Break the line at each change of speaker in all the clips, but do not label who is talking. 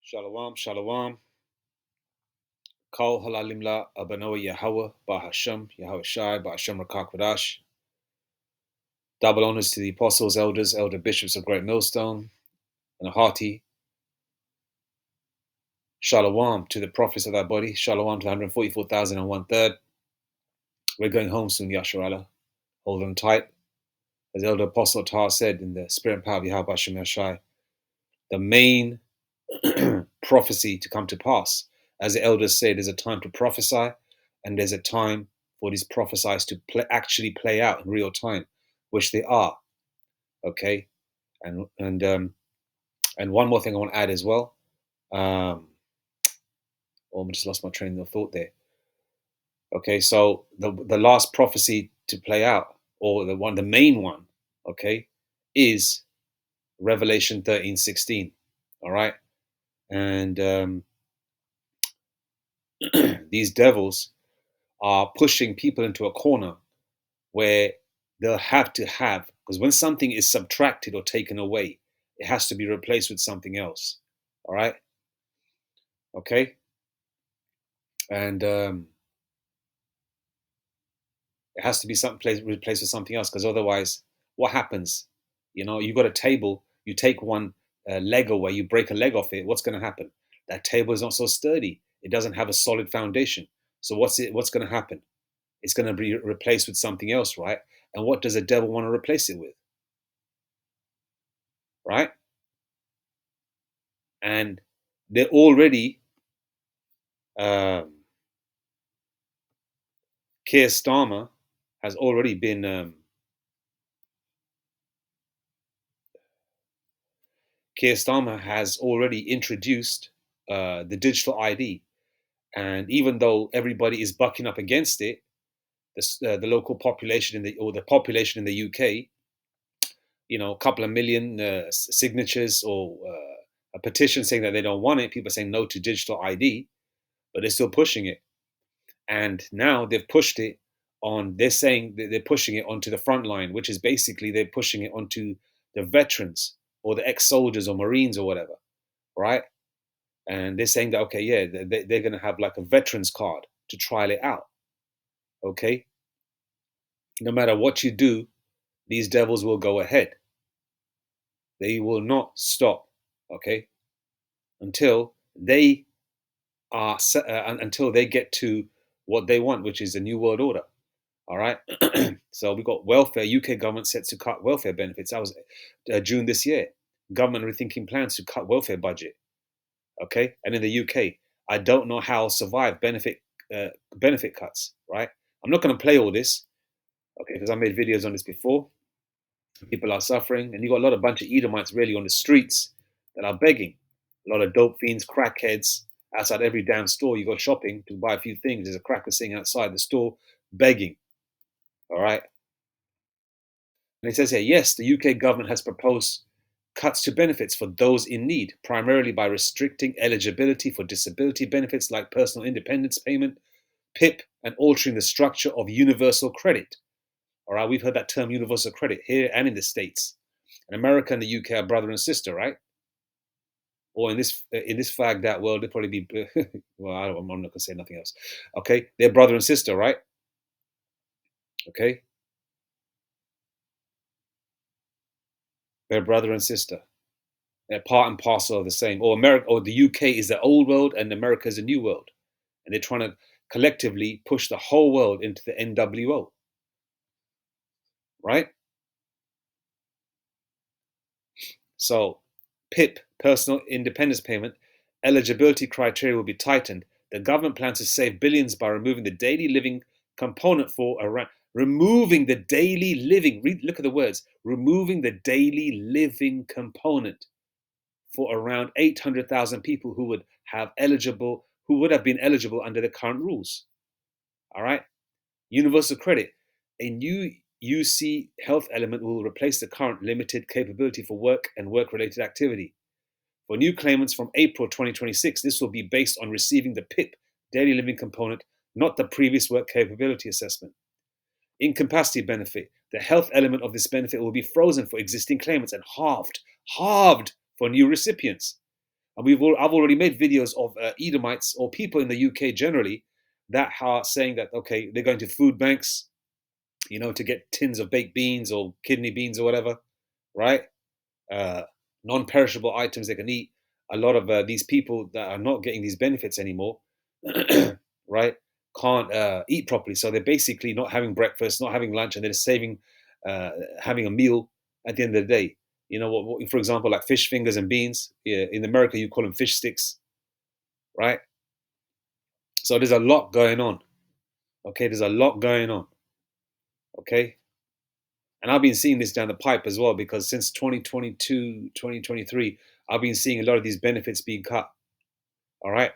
Shalom, shalom. Kol halalimla abanoa Yahweh, Bahasham, Yahweh Shai, Bahasham Rakakwadash. Double honors to the apostles, elders, elder bishops of Great Millstone, and a hearty shalom to the prophets of that body. Shalom to the 144,000 and 1/3. We're going home soon, Yasharallah. Hold on tight. As Elder Apostle Tar said in the Spirit and Power of Yahweh Bahasham Yashai, the main prophecy to come to pass. As the elders say, there's a time to prophesy, and there's a time for these prophecies to actually play out in real time, which they are. Okay, and one more thing I want to add as well. I just lost my train of thought there. Okay, so the last prophecy to play out, or the main one, okay, is Revelation 13:16. All right, and these devils are pushing people into a corner where they'll have to have, because when something is subtracted or taken away, it has to be replaced with something else. All right, okay, and it has to be replaced with something else, because otherwise, what happens? You know, you've got a table, you take one leg away, you break a leg off it. What's going to happen? That table is not so sturdy. It doesn't have a solid foundation. So what's going to happen? It's going to be replaced with something else, right? And what does the devil want to replace it with? Right? And they're already, Keir Starmer has already been, Keir Starmer has already introduced the digital ID. And even though everybody is bucking up against it, the local population the population in the UK, you know, a couple of million signatures or a petition saying that they don't want it. People are saying no to digital ID, but they're still pushing it. And now they've pushed it on. They're saying that they're pushing it onto the front line, which is basically they're pushing it onto the veterans or the ex-soldiers or Marines or whatever, right? And they're saying that okay, yeah, they're going to have like a veterans card to trial it out. Okay, no matter what you do, these devils will go ahead. They will not stop. Okay, until they until they get to what they want, which is a new world order. All right. So we've got welfare. UK government set to cut welfare benefits. That was June this year. Government rethinking plans to cut welfare budget. Okay. And in the UK, I don't know how I'll survive benefit cuts. Right. I'm not going to play all this. Okay, because I made videos on this before. People are suffering, and you got a lot of bunch of Edomites really on the streets that are begging. A lot of dope fiends, crackheads outside every damn store. You go shopping to buy a few things. There's a cracker sitting outside the store begging. All right. And it says here, yes, the UK government has proposed cuts to benefits for those in need, primarily by restricting eligibility for disability benefits like personal independence payment, PIP, and altering the structure of universal credit. All right, we've heard that term universal credit here and in the States. And America and the UK are brother and sister, right? Or in this fagged out world, they'd probably be, well, I'm not going to say nothing else. Okay, they're brother and sister, right? Okay, they're brother and sister. They're part and parcel of the same. Or America, or the UK is the old world and America is the new world, and they're trying to collectively push the whole world into the NWO, right? So, PIP, personal independence payment, eligibility criteria will be tightened. The government plans to save billions by removing the daily living component for around removing the daily living. Look at the words. Removing the daily living component for around 800,000 people who would have been eligible under the current rules. All right. Universal credit. A new UC health element will replace the current limited capability for work and work-related activity. For new claimants from April 2026, this will be based on receiving the PIP daily living component, not the previous work capability assessment. Incapacity benefit. The health element of this benefit will be frozen for existing claimants and halved for new recipients. And I've already made videos of Edomites or people in the UK generally that are saying that, okay, they're going to food banks, to get tins of baked beans or kidney beans or whatever, right? Uh, non-perishable items they can eat. A lot of these people that are not getting these benefits anymore, right, can't eat properly. So they're basically not having breakfast, not having lunch, and they're saving, having a meal at the end of the day. For example, like fish fingers and beans. Yeah, in America, you call them fish sticks, right? So there's a lot going on. Okay, there's a lot going on. Okay, and I've been seeing this down the pipe as well because since 2022, 2023, I've been seeing a lot of these benefits being cut. All right,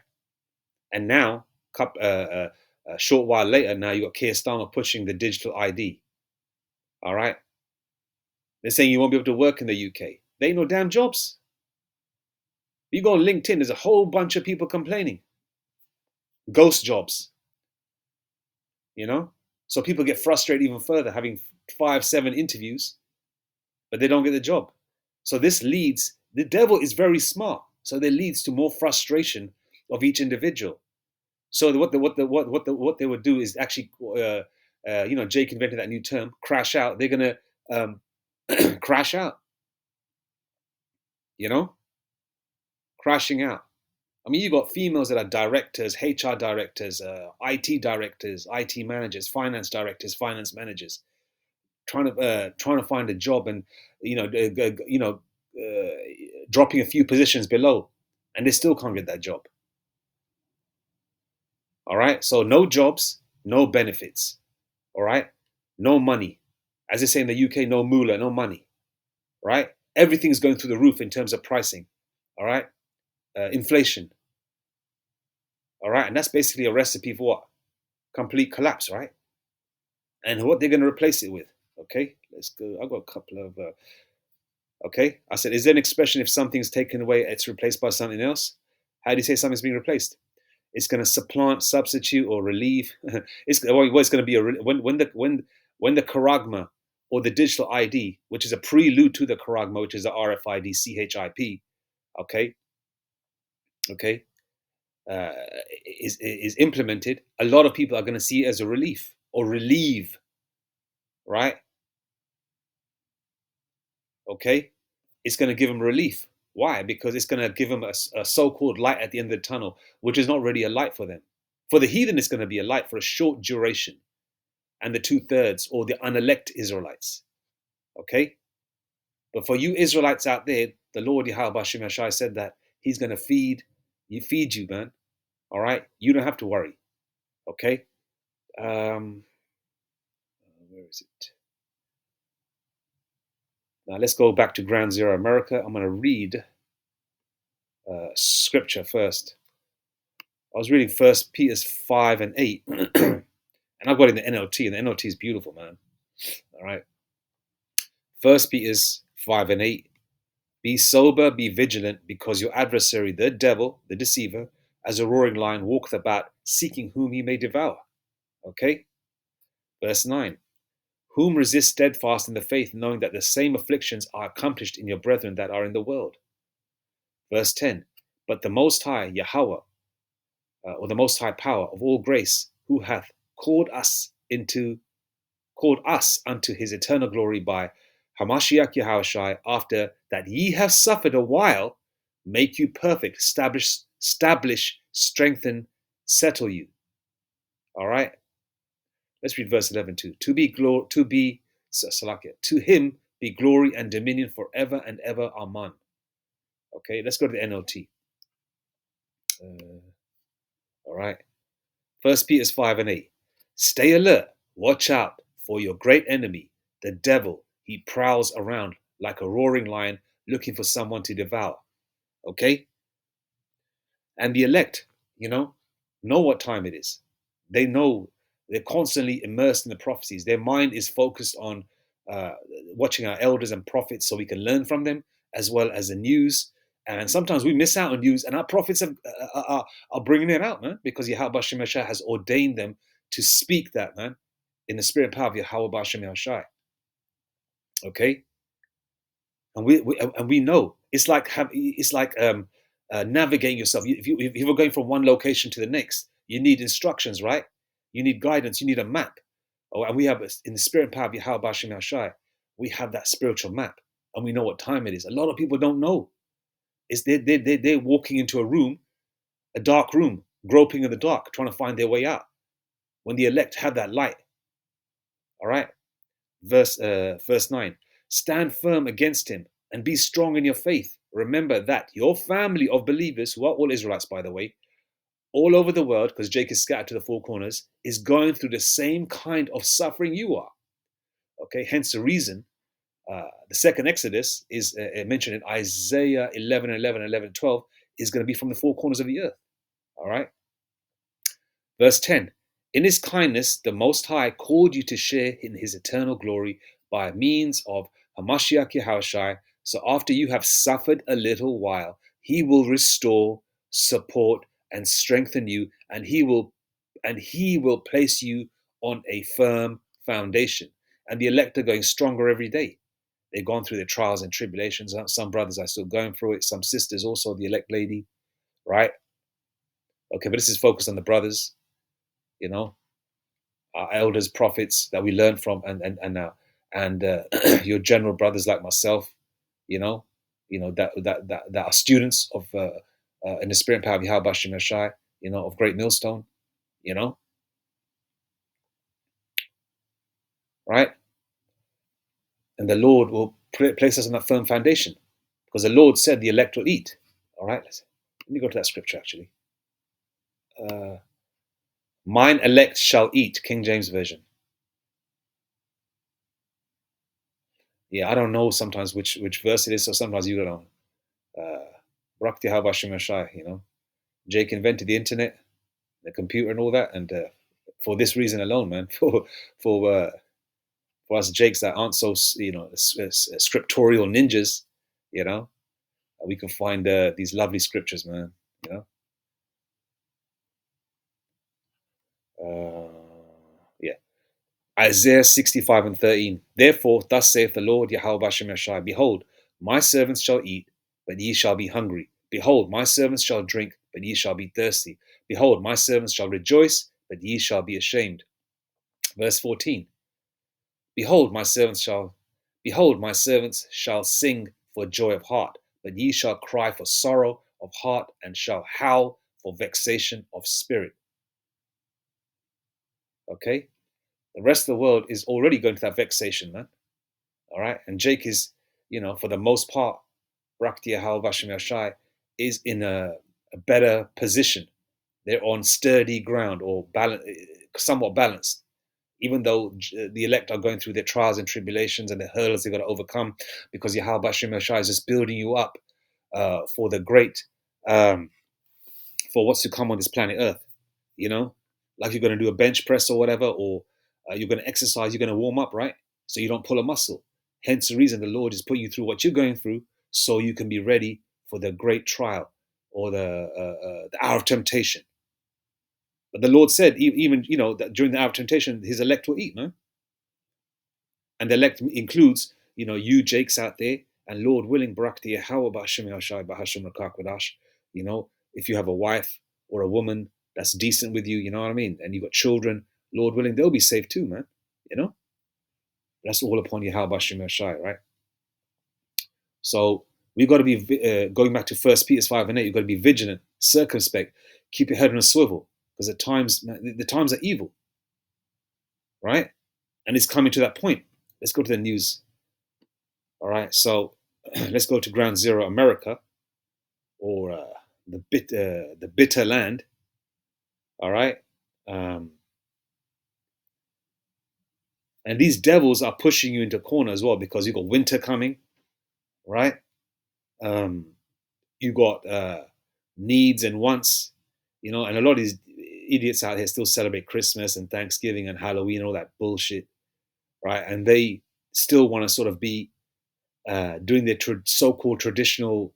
and now, a short while later, now you got Keir Starmer pushing the digital ID. All right, they're saying you won't be able to work in the UK. There ain't no damn jobs. You go on LinkedIn, there's a whole bunch of people complaining. Ghost jobs, So people get frustrated even further, having 5, 7 interviews, but they don't get the job. So the devil is very smart. So that leads to more frustration of each individual. So what they would do is actually, Jake invented that new term, crash out. They're gonna crash out, crashing out. I mean, you got females that are directors, HR directors, IT directors, IT managers, finance directors, finance managers, trying to find a job, and dropping a few positions below, and they still can't get that job. All right, so no jobs, no benefits. All right, no money. As they say in the UK, no moolah, no money. Right, everything's going through the roof in terms of pricing. All right, inflation. All right, and that's basically a recipe for what? Complete collapse, right? And what they're going to replace it with? Okay, let's go. I've got a couple of. Okay, I said, is there an expression if something's taken away, it's replaced by something else? How do you say something's being replaced? It's going to supplant, substitute, or relieve. It's going to be when the charagma or the digital ID, which is a prelude to the charagma, which is the RFID CHIP, okay, okay, uh, is implemented. A lot of people are going to see it as a relief or relieve, right? Okay, it's going to give them relief. Why? Because it's going to give them a so-called light at the end of the tunnel, which is not really a light for them. For the heathen, it's going to be a light for a short duration, and the 2/3 or the unelect Israelites. Okay, but for you Israelites out there, the Lord Yahweh Hashem Yashai said that He's going to feed you, man. All right, you don't have to worry. Okay, where is it? Now let's go back to Ground Zero America. I'm going to read scripture first. I was reading First Peter 5:8, and I've got it in the NLT, and the NLT is beautiful, man. All right, First Peter 5:8. Be sober, be vigilant, because your adversary, the devil, the deceiver, as a roaring lion, walketh about, seeking whom he may devour. Okay? Verse 9. Whom resist steadfast in the faith, knowing that the same afflictions are accomplished in your brethren that are in the world. Verse 10. But the Most High, Yahweh, or the Most High Power of all grace, who hath called us unto his eternal glory by Hamashiach Yahushai, after that ye have suffered a while, make you perfect, establish, strengthen, settle you. All right. Let's read verse 11 too. To him be glory and dominion forever and ever. Amen. Okay, let's go to the NLT. All right. First Peter 5:8. Stay alert, watch out for your great enemy, the devil. He prowls around like a roaring lion looking for someone to devour. Okay? And the elect, know what time it is. They know, they're constantly immersed in the prophecies. Their mind is focused on watching our elders and prophets so we can learn from them, as well as the news. And sometimes we miss out on news, and our prophets are bringing it out, man, because Yahweh Hashem Yashai has ordained them to speak that, man, in the spirit and power of Yahweh Hashem Yashai. Okay, and we know it's like navigating yourself. If you're going from one location to the next, you need instructions, right? You need guidance. You need a map. Oh, and we have, in the spirit and power of Yahweh Hashem Yahshai, we have that spiritual map, and we know what time it is. A lot of people don't know. It's they're walking into a room, a dark room, groping in the dark, trying to find their way out. When the elect have that light, all right. Verse 9. Stand firm against him and be strong in your faith. Remember that your family of believers, who are all Israelites, by the way, all over the world, because Jake is scattered to the four corners, is going through the same kind of suffering you are. Okay, hence the reason the second Exodus is mentioned in Isaiah 11, 12, is going to be from the four corners of the earth. All right. Verse 10. In his kindness, the Most High called you to share in his eternal glory by means of Hamashiach Yahushai. So after you have suffered a little while, he will restore, support, and strengthen you, and he will place you on a firm foundation. And the elect are going stronger every day. They've gone through their trials and tribulations. Some brothers are still going through it. Some sisters, also the elect lady, right? Okay, but this is focused on the brothers, our elders, prophets that we learn from, and your general brothers like myself, that are students of in the spirit and power of Yahweh Hashem Yahshai, of Great Millstone, right? And the Lord will place us on that firm foundation, because the Lord said the elect will eat. All right, let me go to that scripture actually. Mine elect shall eat, King James Version. Yeah, I don't know sometimes which verse it is, so sometimes you don't know. Brakti Habashim Yashai, Jake invented the internet, the computer, and all that, and for this reason alone, man, for us Jakes that aren't so scriptorial ninjas, we can find these lovely scriptures, man. Yeah. Isaiah 65 and 13. Therefore, thus saith the Lord Yahweh Hashem Yashai, behold, my servants shall eat, but ye shall be hungry. Behold, my servants shall drink, but ye shall be thirsty. Behold, my servants shall rejoice, but ye shall be ashamed. Verse 14. Behold, my servants shall sing for joy of heart, but ye shall cry for sorrow of heart, and shall howl for vexation of spirit. Okay? The rest of the world is already going to that vexation, man. All right? And Jake is, for the most part, Brakti Yahal Vashem Yashai is in a better position. They're on sturdy ground, or somewhat balanced, even though the elect are going through their trials and tribulations and the hurdles they've got to overcome, because Yahal Vashem Yashai is just building you up for the great, for what's to come on this planet Earth, like you're going to do a bench press or whatever, or you're going to exercise, you're going to warm up, right? So you don't pull a muscle. Hence the reason the Lord is putting you through what you're going through, so you can be ready for the great trial, or the hour of temptation. But the Lord said, even that during the hour of temptation, His elect will eat, man. And the elect includes, you Jakes out there, and Lord willing, Barakti Yahweh B'Hashem Yashai B'Hashem Rakak Wadash. If you have a wife or a woman that's decent with you, you know what I mean, and you got children, Lord willing, they'll be safe too, man. That's all upon Yahweh B'Hashem Yashai, right? So we've got to be going back to 1 Peter 5 and 8. You've got to be vigilant, circumspect, keep your head on a swivel, because at times, man, the times are evil, right? And it's coming to that point. Let's go to the news. All right, so let's go to Ground Zero America, or the bitter land. All right, and these devils are pushing you into a corner as well, because you got winter coming, right? You got needs and wants, and a lot of these idiots out here still celebrate Christmas and Thanksgiving and Halloween and all that bullshit, right? And they still want to sort of be doing their so-called traditional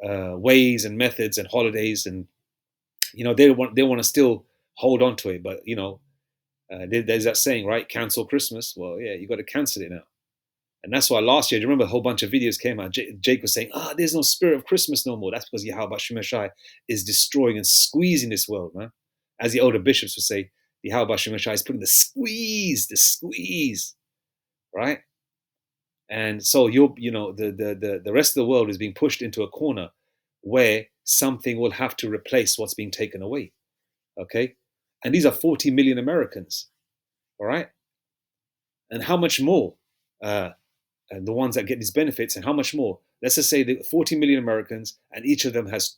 ways and methods and holidays, and they want to still hold on to it. But there's that saying, right? Cancel Christmas. Well, yeah, you got to cancel it now. And that's why last year, do you remember a whole bunch of videos came out? Jake was saying, there's no spirit of Christmas no more. That's because Yahweh Shemashai is destroying and squeezing this world, man. As the older bishops would say, Yahweh Shemashai is putting the squeeze, right? And so the rest of the world is being pushed into a corner where something will have to replace what's being taken away. Okay? And these are 40 million Americans. All right? And how much more? And the ones that get these benefits, and how much more? Let's just say the 40 million Americans, and each of them has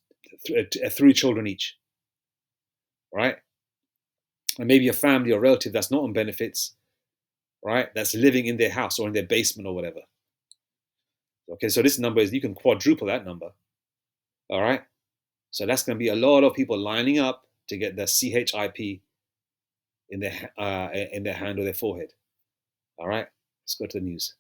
three children each, right? And maybe a family or relative that's not on benefits, right? That's living in their house or in their basement or whatever. Okay, so this number is, you can quadruple that number, all right? So that's going to be a lot of people lining up to get the CHIP in their hand or their forehead, all right? Let's go to the news.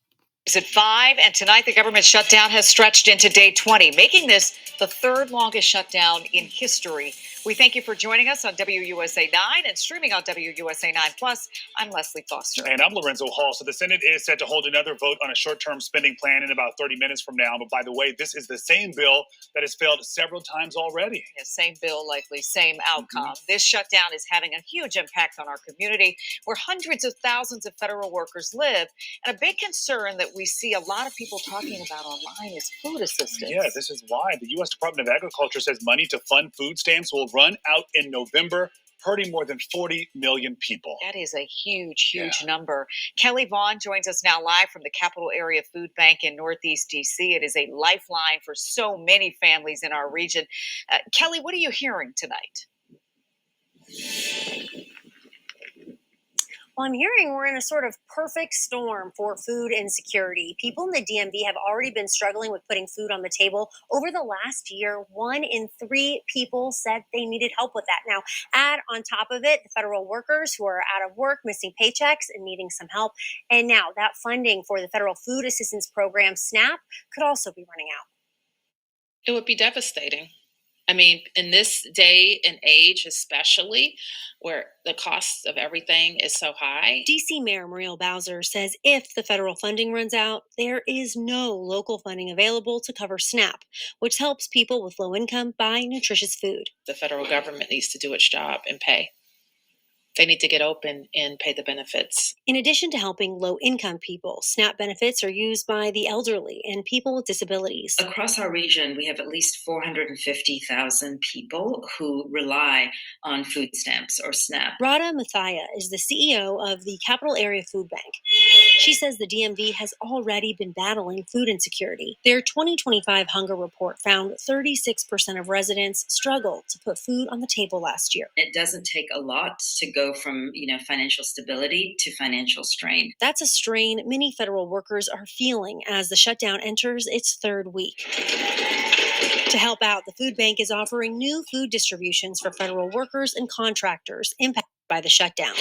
It's at 5, and tonight the government shutdown has stretched into day 20, making this the third longest shutdown in history. We thank you for joining us on WUSA 9 and streaming on WUSA 9 Plus. I'm Leslie Foster.
And I'm Lorenzo Hall. So the Senate is set to hold another vote on a short-term spending plan in about 30 minutes from now. But by the way, this is the same bill that has failed several times already.
Yeah, same bill, likely same outcome. This shutdown is having a huge impact on our community, where hundreds of thousands of federal workers live. And a big concern that we see a lot of people talking about online is food assistance.
Yeah, this is why the U.S. Department of Agriculture says money to fund food stamps will run out in November, hurting more than 40 million people.
That is a huge number. Kelly Vaughn joins us now live from the Capital Area Food Bank in Northeast D.C. It is a lifeline for so many families in our region. Kelly, what are you hearing tonight?
Well, I'm hearing we're in a sort of perfect storm for food insecurity. People in the DMV have already been struggling with putting food on the table. Over the last year, 1 in 3 people said they needed help with that. Now, add on top of it the federal workers who are out of work, missing paychecks, and needing some help. And now that funding for the Federal Food Assistance Program, SNAP, could also be running out.
It would be devastating. I mean, in this day and age, especially where the cost of everything is so high.
DC Mayor Muriel Bowser says if the federal funding runs out, there is no local funding available to cover SNAP, which helps people with low income buy nutritious food.
The federal government needs to do its job and pay. They need to get open and pay the benefits.
In addition to helping low-income people, SNAP benefits are used by the elderly and people with disabilities.
Across our region, we have at least 450,000 people who rely on food stamps or SNAP.
Radha Mathia is the CEO of the Capital Area Food Bank. She says the DMV has already been battling food insecurity. Their 2025 hunger report found 36% of residents struggled to put food on the table last year.
It doesn't take a lot to go from, financial stability to financial strain.
That's a strain many federal workers are feeling as the shutdown enters its third week. To help out, the food bank is offering new food distributions for federal workers and contractors impacted by the shutdown.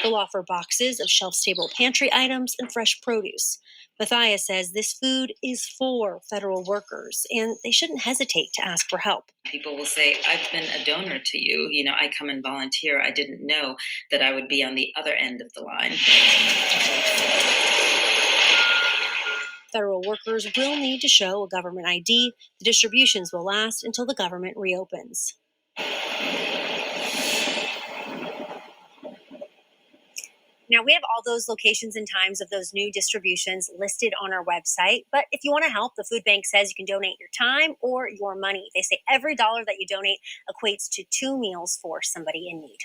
They'll offer boxes of shelf-stable pantry items and fresh produce. Matthias says this food is for federal workers, and they shouldn't hesitate to ask for help.
People will say, I've been a donor to you. I come and volunteer. I didn't know that I would be on the other end of the line.
Federal workers will need to show a government ID. The distributions will last until the government reopens. Now, we have all those locations and times of those new distributions listed on our website. But if you want to help, the food bank says you can donate your time or your money. They say every dollar that you donate equates to 2 meals for somebody in need.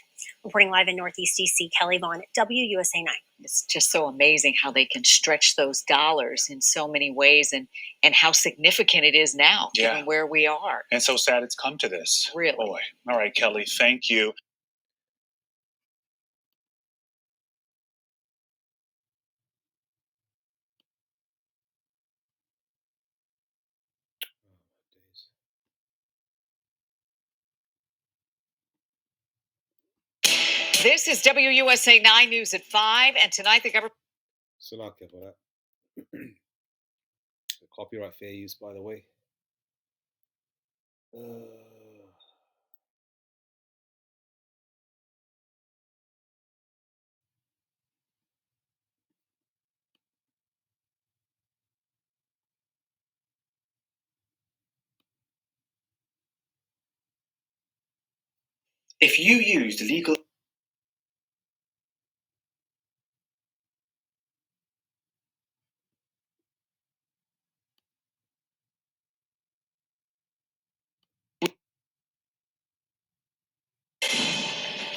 Reporting live in Northeast DC, Kelly Vaughn at WUSA 9.
It's just so amazing how they can stretch those dollars in so many ways and how significant it is now, given where we are.
And so sad it's come to this.
Really?
Boy. All right, Kelly, thank you.
This is WUSA 9 News at 5, and tonight the government...
Salakia for that. The copyright fair use, by the way.
If you used legal...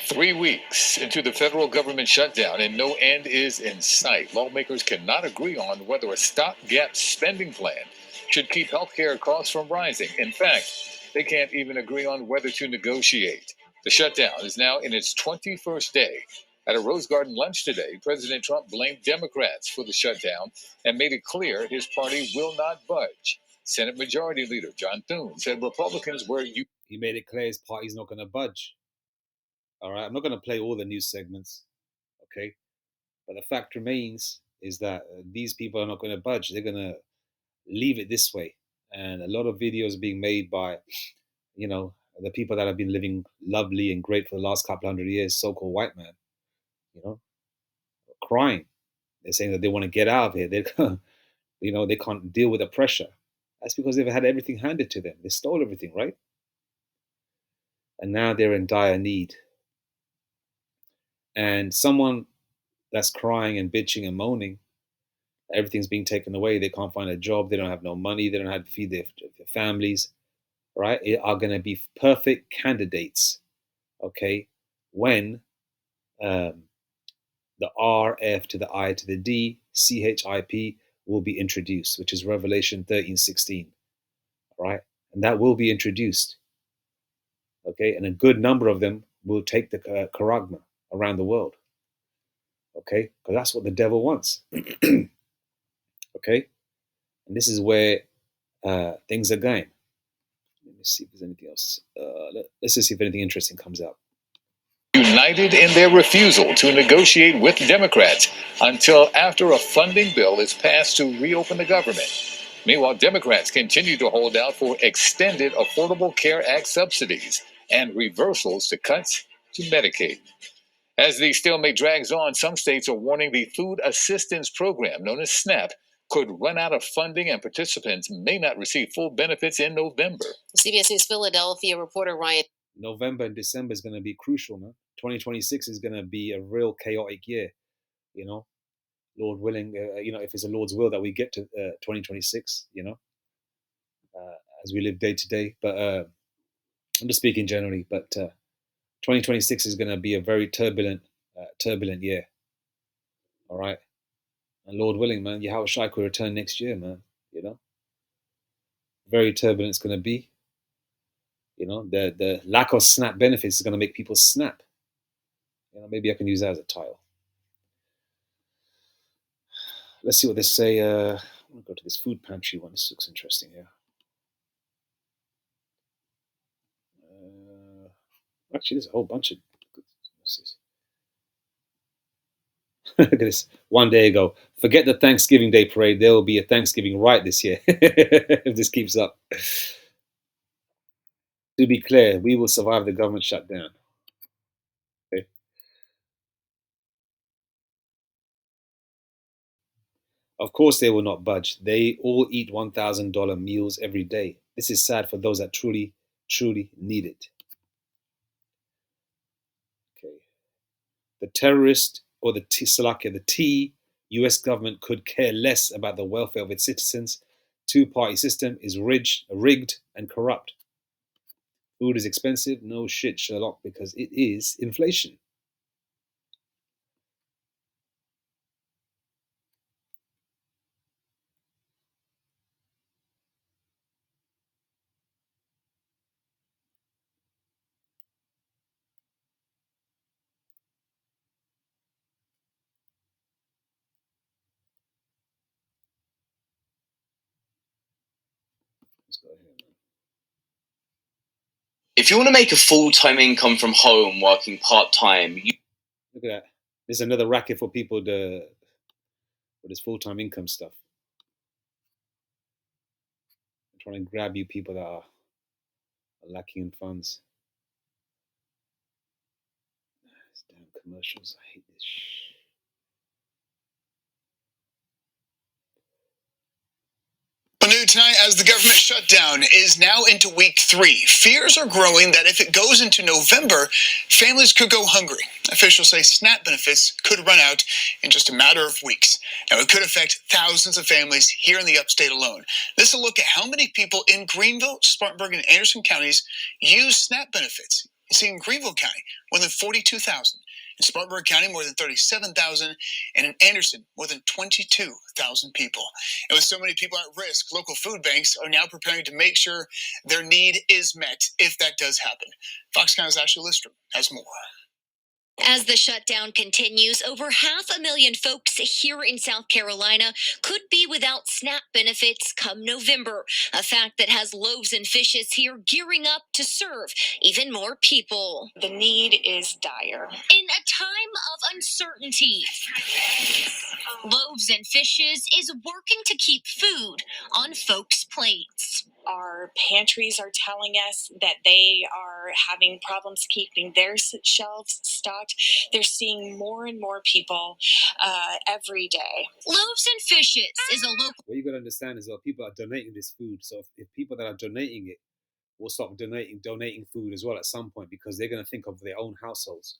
Three weeks into the federal government shutdown and no end is in sight, lawmakers cannot agree on whether a stopgap spending plan should keep healthcare costs from rising. In fact, they can't even agree on whether to negotiate. The shutdown is now in its 21st day. At a Rose Garden lunch today, President Trump blamed Democrats for the shutdown and made it clear his party will not budge. Senate Majority Leader John Thune said Republicans were...
He made it clear his party's not going to budge. All right, I'm not going to play all the news segments, okay? But the fact remains is that these people are not going to budge. They're going to leave it this way. And a lot of videos being made by, the people that have been living lovely and great for the last couple 100 years, so-called white man, crying. They're saying that they want to get out of here. They can't deal with the pressure. That's because they've had everything handed to them. They stole everything, right? And now they're in dire need. And someone that's crying and bitching and moaning, everything's being taken away. They can't find a job. They don't have no money. They don't have to feed their families, right? Are going to be perfect candidates, okay, when the RF to the I to the D, CHIP will be introduced, which is Revelation 13:16, right? And that will be introduced, okay? And a good number of them will take the charagma around the world, okay? Because that's what the devil wants, okay? And this is where things are going. Let me see if there's anything else. Let's just see if anything interesting comes out.
United in their refusal to negotiate with Democrats until after a funding bill is passed to reopen the government. Meanwhile, Democrats continue to hold out for extended Affordable Care Act subsidies and reversals to cuts to Medicaid. As the stalemate drags on, some states are warning the Food Assistance Program, known as SNAP, could run out of funding and participants may not receive full benefits in November.
CBS News Philadelphia reporter Ryan.
November and December is going to be crucial, man. 2026 is going to be a real chaotic year, Lord willing, if it's the Lord's will that we get to 2026, as we live day to day. But I'm just speaking generally, but 2026 is going to be a very turbulent year. All right. And Lord willing, man, Yahweh Shai could return next year, man, Very turbulent it's going to be. The lack of SNAP benefits is going to make people snap. Maybe I can use that as a title. Let's see what they say. I'm going to go to this food pantry one. This looks interesting here. Actually, there's a whole bunch of... Look at this. One day ago, forget the Thanksgiving Day parade. There will be a Thanksgiving riot this year if this keeps up. To be clear, we will survive the government shutdown. Okay. Of course, they will not budge. They all eat $1,000 meals every day. This is sad for those that truly, truly need it. Okay. The terrorist or the US government could care less about the welfare of its citizens. Two-party system is rigged and corrupt. Food is expensive? No shit, Sherlock, because it is inflation. Let's go ahead, man.
If you want to make a full-time income from home working part-time,
Look at that. This is another racket for people with this full-time income stuff. I'm trying to grab you people that are lacking in funds. These damn commercials. I hate this shit.
Well, new tonight, as the government shutdown is now into week 3, fears are growing that if it goes into November, families could go hungry. Officials say SNAP benefits could run out in just a matter of weeks. Now, it could affect thousands of families here in the upstate alone. This will look at how many people in Greenville, Spartanburg, and Anderson counties use SNAP benefits. You see, in Greenville County, more than 42,000. In Spartanburg County, more than 37,000, and in Anderson, more than 22,000 people. And with so many people at risk, local food banks are now preparing to make sure their need is met if that does happen. Fox County's Ashley Listrom has more.
As the shutdown continues, over 500,000 folks here in South Carolina could be without SNAP benefits come November, a fact that has Loaves and Fishes here gearing up to serve even more people.
The need is dire.
In a time of uncertainty, Loaves and Fishes is working to keep food on folks' plates.
Our pantries are telling us that they are having problems keeping their shelves stocked. They're seeing more and more people every day.
Loaves and Fishes is a local.
What you got to understand is that people are donating this food. So if people that are donating it will stop donating food as well at some point, because they're going to think of their own households.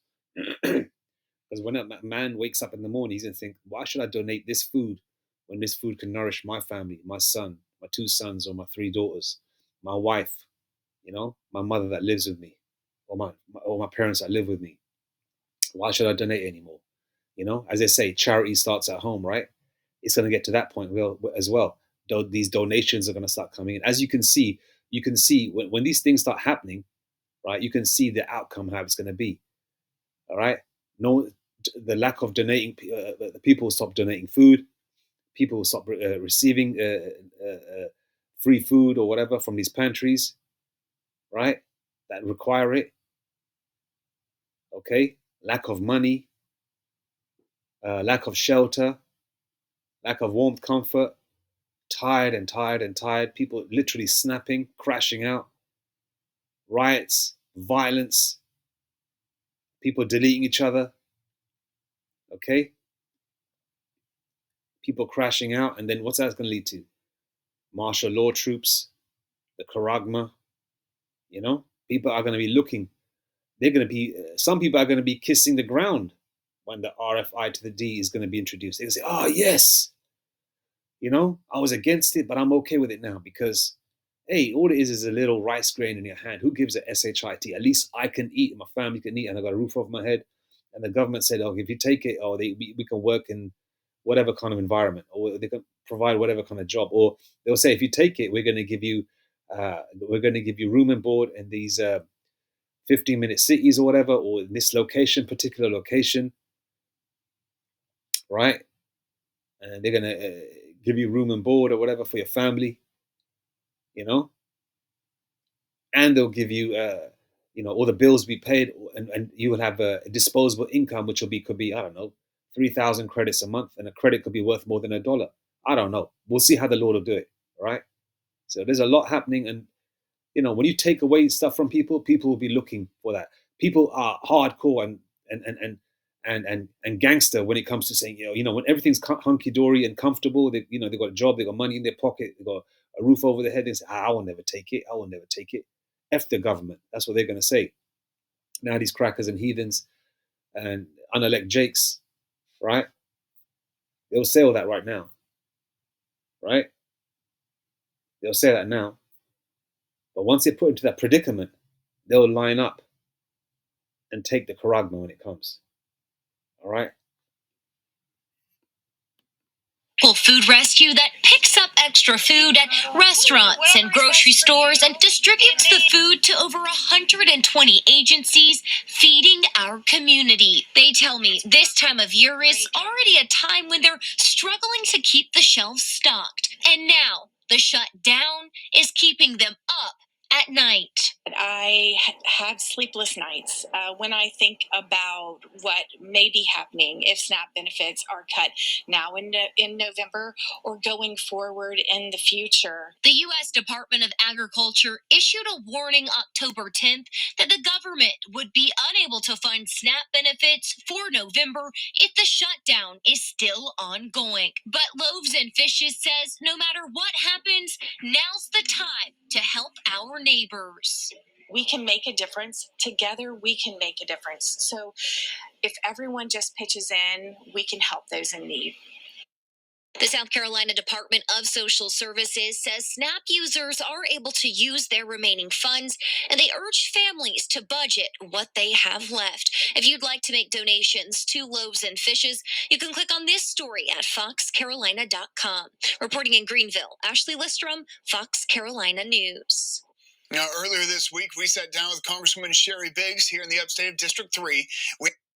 Because when a man wakes up in the morning, he's going to think, why should I donate this food when this food can nourish my family, my son, my 2 sons, or my 3 daughters, my wife, my mother that lives with me, or my parents that live with me. Why should I donate anymore? As they say, charity starts at home, right? It's going to get to that point as well. These donations are going to start coming in. As you can see when these things start happening, right? You can see the outcome, how it's going to be. All right. No, the lack of donating, the people will stop donating food. People will stop receiving free food or whatever from these pantries, right? That require it. Okay. Lack of money, lack of shelter, lack of warmth, comfort, tired. People literally snapping, crashing out, riots, violence, people deleting each other, okay? People crashing out, and then what's that going to lead to? Martial law troops, the Charagma, people are going to be looking. Some people are going to be kissing the ground when the RFI to the D is going to be introduced. They're going to say, oh, yes, I was against it, but I'm okay with it now because, hey, all it is a little rice grain in your hand. Who gives a SHIT? At least I can eat, and my family can eat, and I got a roof over my head. And the government said, oh, if you take it, we can work in whatever kind of environment, or they can provide whatever kind of job. Or they'll say, if you take it, we're going to give you room and board in these 15-minute cities or whatever, or in this particular location, right? And they're going to give you room and board or whatever for your family, and they'll give you, all the bills be paid, and you will have a disposable income, which could be, I don't know, 3,000 credits a month, and a credit could be worth more than $1. I don't know. We'll see how the Lord will do it, right? So there's a lot happening, and when you take away stuff from people, people will be looking for that. People are hardcore and gangster when it comes to saying, when everything's hunky dory and comfortable, they've got a job, they've got money in their pocket, they've got a roof over their head. They say, I will never take it. I will never take it. F the government. That's what they're going to say. Now these crackers and heathens and unelect jakes, right? They'll say all that right now, right? They'll say that now. But once they're put into that predicament, they'll line up and take the Charagma when it comes. All right?
Food rescue that picks up extra food at restaurants and grocery stores and distributes the food to over 120 agencies feeding our community. They tell me this time of year is already a time when they're struggling to keep the shelves stocked. And now the shutdown is keeping them up at night.
I have sleepless nights when I think about what may be happening if SNAP benefits are cut now in November or going forward in the future.
The U.S. Department of Agriculture issued a warning October 10th that the government would be unable to fund SNAP benefits for November if the shutdown is still ongoing. But Loaves and Fishes says no matter what happens, now's the time to help our neighbors.
We can make a difference. Together, we can make a difference. So if everyone just pitches in, we can help those in need.
The South Carolina Department of Social Services says SNAP users are able to use their remaining funds, and they urge families to budget what they have left. If you'd like to make donations to Loaves and Fishes, you can click on this story at foxcarolina.com. Reporting in Greenville, Ashley Listrom, Fox Carolina News.
Now, earlier this week, we sat down with Congresswoman Sherry Biggs here in the upstate of District 3.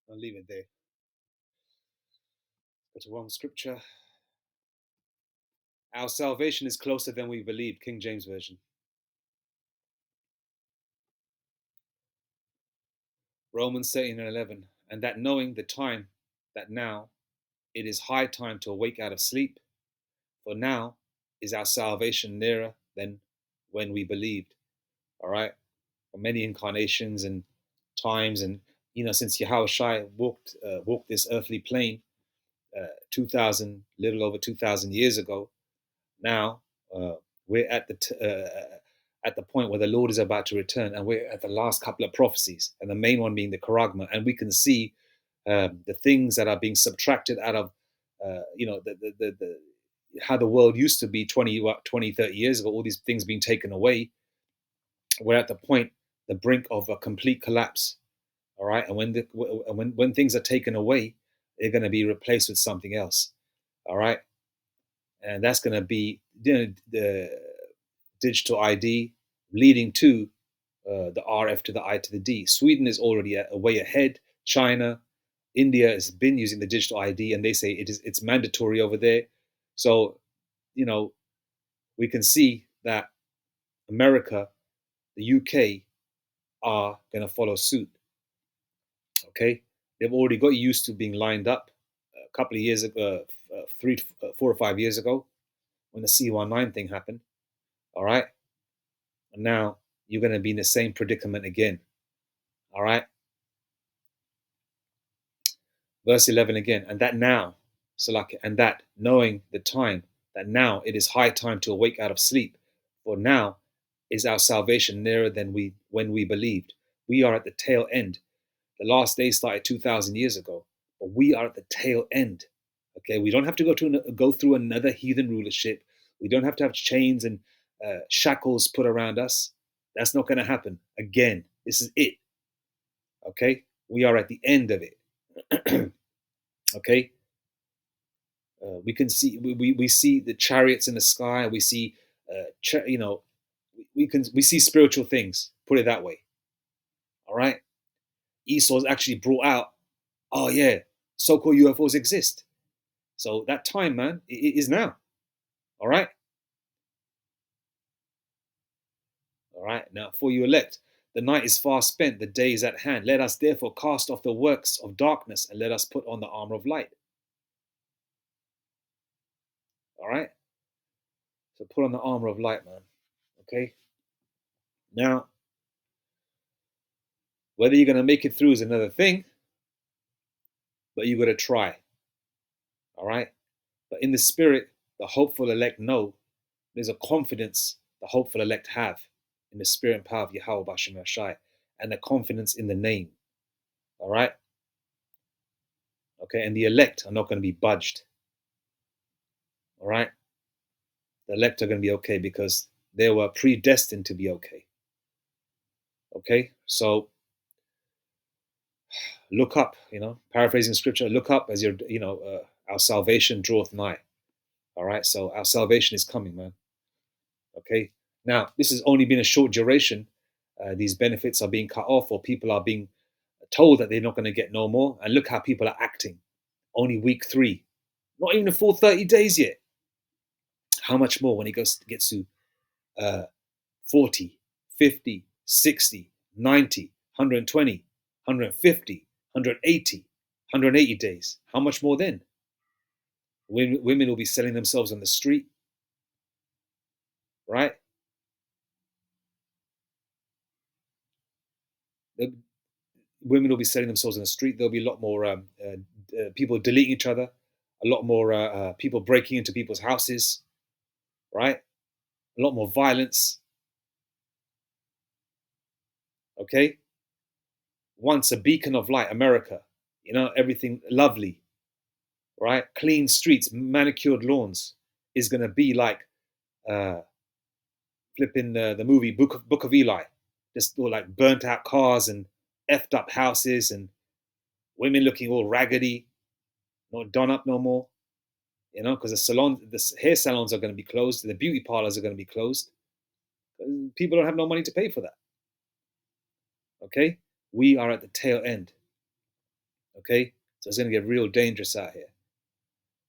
I'll leave it there. Go to one scripture. Our salvation is closer than we believe, King James Version. Romans 13:11, and that knowing the time, that now it is high time to awake out of sleep, for now is our salvation nearer than when we believed. All right, for many incarnations and times, and since Yahushua walked this earthly plane little over 2,000 years ago, now we're at the point where the Lord is about to return, and we're at the last couple of prophecies, and the main one being the Charagma, and we can see the things that are being subtracted out of how the world used to be 20, 30 years ago. All these things being taken away. We're at the brink of a complete collapse. All right, and when things are taken away, they're going to be replaced with something else. All right, and that's going to be the digital ID leading to the RF to the I to the D. Sweden is already a way ahead. China, India has been using the digital ID, and they say it's mandatory over there. So, we can see that America, the UK, are going to follow suit. Okay, they've already got used to being lined up a couple of years ago, 4 or 5 years ago, when the C19 thing happened. All right, and now you're going to be in the same predicament again. All right, verse 11 again, and that now, Salaki, and that knowing the time, that now it is high time to awake out of sleep, for now is our salvation nearer than when we believed. We are at the tail end. The last day started 2,000 years ago, but we are at the tail end. Okay, we don't have to go through another heathen rulership. We don't have to have chains and shackles put around us. That's not going to happen again. This is it. Okay, we are at the end of it. Okay, we can see we see the chariots in the sky. We see we see spiritual things. Put it that way. All right. Esau's actually brought out, oh yeah, so-called UFOs exist. So that time, man, it is now. All right. All right. Now, for you elect, the night is far spent, the day is at hand. Let us therefore cast off the works of darkness and let us put on the armor of light. All right. So put on the armor of light, man. Okay. Now, whether you're going to make it through is another thing, but you got to try. All right. But in the spirit, the hopeful elect know there's a confidence the hopeful elect have in the spirit and power of Yahweh B'Shem Yashai, and the confidence in the name. All right. Okay. And the elect are not going to be budged. All right. The elect are going to be okay because they were predestined to be okay. Okay. So look up, paraphrasing scripture, look up as your, our salvation draweth nigh. All right. So our salvation is coming, man. Okay. Now, this has only been a short duration. These benefits are being cut off, or people are being told that they're not going to get no more. And look how people are acting. Only week 3, not even a full 30 days yet. How much more when it gets to 40, 50, 60, 90, 120, 150, 180, 180 days. How much more then? Women will be selling themselves on the street, right? Women will be selling themselves on the street. There'll be a lot more people deleting each other, a lot more people breaking into people's houses, right? A lot more violence. Okay? Once a beacon of light, America, everything lovely, right? Clean streets, manicured lawns is going to be like flipping the movie Book of Eli. Just all like burnt out cars and effed up houses and women looking all raggedy, not done up no more, because the hair salons are going to be closed, the beauty parlors are going to be closed. People don't have no money to pay for that. Okay? We are at the tail end. Okay? So it's going to get real dangerous out here.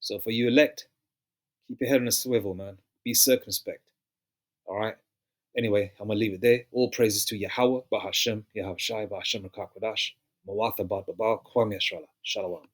So for you elect, keep your head on a swivel, man. Be circumspect. All right? Anyway, I'm going to leave it there. All praises to Yahweh, Bahashem, Yahweh Shai, Bahashem Rakak Wadash, Mawatha Bad Babal, Kwam Yashrala. Shalom.